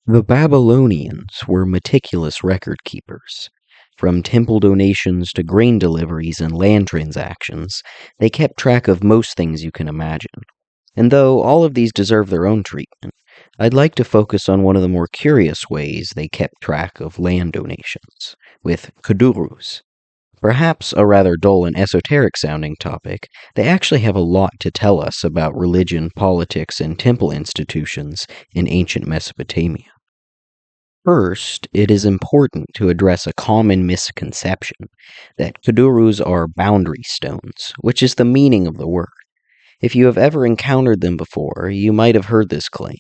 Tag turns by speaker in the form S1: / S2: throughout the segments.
S1: The Babylonians were meticulous record keepers. From temple donations to grain deliveries and land transactions, they kept track of most things you can imagine. And though all of these deserve their own treatment, I'd like to focus on one of the more curious ways they kept track of land donations, with Kudurrus. Perhaps a rather dull and esoteric sounding topic, they actually have a lot to tell us about religion, politics, and temple institutions in ancient Mesopotamia. First, it is important to address a common misconception that Kudurrus are boundary stones, which is the meaning of the word. If you have ever encountered them before, you might have heard this claim,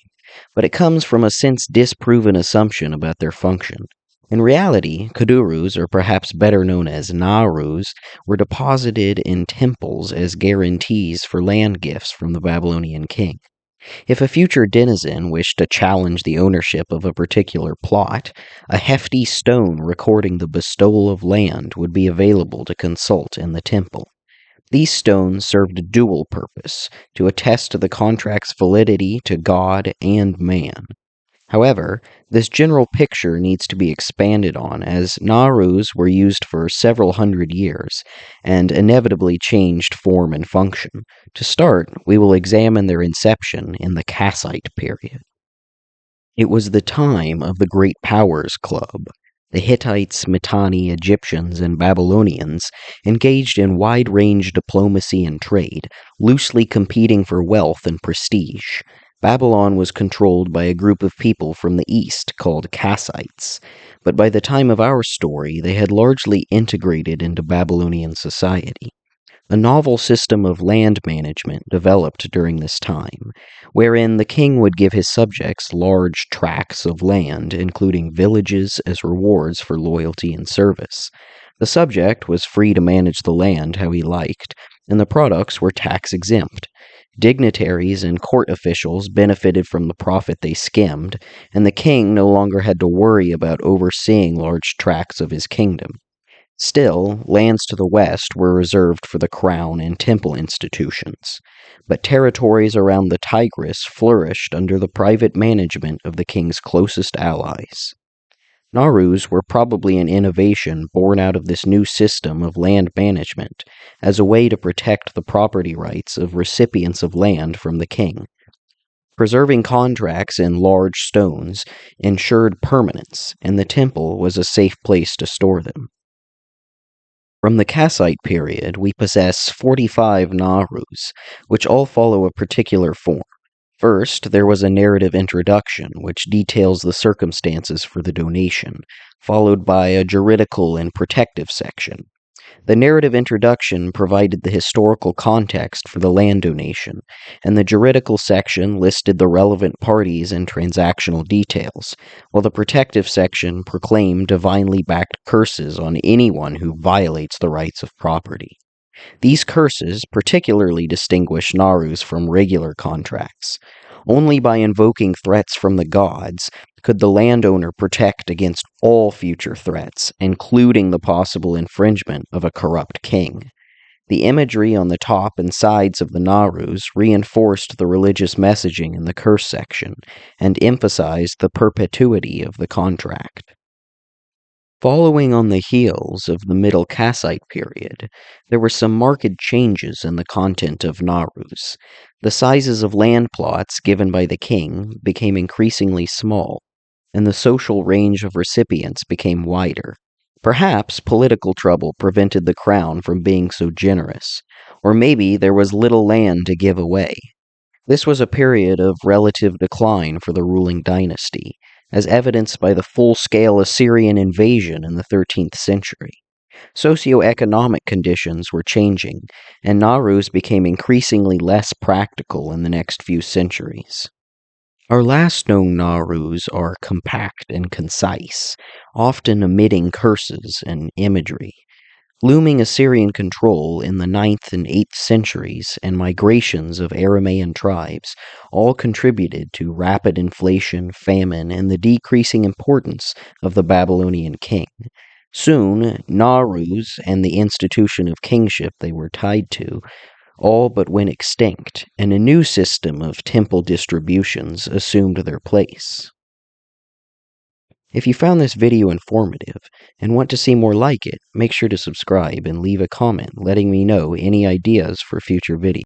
S1: but it comes from a since disproven assumption about their function. In reality, Kudurrus, or perhaps better known as narûs, were deposited in temples as guarantees for land gifts from the Babylonian king. If a future denizen wished to challenge the ownership of a particular plot, a hefty stone recording the bestowal of land would be available to consult in the temple. These stones served a dual purpose, to attest to the contract's validity to God and man. However, this general picture needs to be expanded on, as narûs were used for several hundred years and inevitably changed form and function. To start, we will examine their inception in the Cite period. It was the time of the Great Powers Club. The Hittites, Mitanni, Egyptians, and Babylonians engaged in wide-range diplomacy and trade, loosely competing for wealth and prestige. Babylon was controlled by a group of people from the east called Kassites, but by the time of our story, they had largely integrated into Babylonian society. A novel system of land management developed during this time, wherein the king would give his subjects large tracts of land, including villages, as rewards for loyalty and service. The subject was free to manage the land how he liked, and the products were tax-exempt. Dignitaries and court officials benefited from the profit they skimmed, and the king no longer had to worry about overseeing large tracts of his kingdom. Still, lands to the west were reserved for the crown and temple institutions, but territories around the Tigris flourished under the private management of the king's closest allies. Narûs were probably an innovation born out of this new system of land management as a way to protect the property rights of recipients of land from the king. Preserving contracts in large stones ensured permanence, and the temple was a safe place to store them. From the Kassite period, we possess 45 narûs, which all follow a particular form. First, there was a narrative introduction, which details the circumstances for the donation, followed by a juridical and protective section. The narrative introduction provided the historical context for the land donation, and the juridical section listed the relevant parties and transactional details, while the protective section proclaimed divinely backed curses on anyone who violates the rights of property. These curses particularly distinguish narûs from regular contracts. Only by invoking threats from the gods could the landowner protect against all future threats, including the possible infringement of a corrupt king. The imagery on the top and sides of the narûs reinforced the religious messaging in the curse section and emphasized the perpetuity of the contract. Following on the heels of the Middle Kassite period, there were some marked changes in the content of narûs. The sizes of land plots given by the king became increasingly small, and the social range of recipients became wider. Perhaps political trouble prevented the crown from being so generous, or maybe there was little land to give away. This was a period of relative decline for the ruling dynasty, as evidenced by the full-scale Assyrian invasion in the 13th century. Socioeconomic conditions were changing, and narûs became increasingly less practical in the next few centuries. Our last known narûs are compact and concise, often omitting curses and imagery. Looming Assyrian control in the 9th and 8th centuries and migrations of Aramaean tribes all contributed to rapid inflation, famine, and the decreasing importance of the Babylonian king. Soon, narûs and the institution of kingship they were tied to all but went extinct, and a new system of temple distributions assumed their place. If you found this video informative and want to see more like it, make sure to subscribe and leave a comment letting me know any ideas for future videos.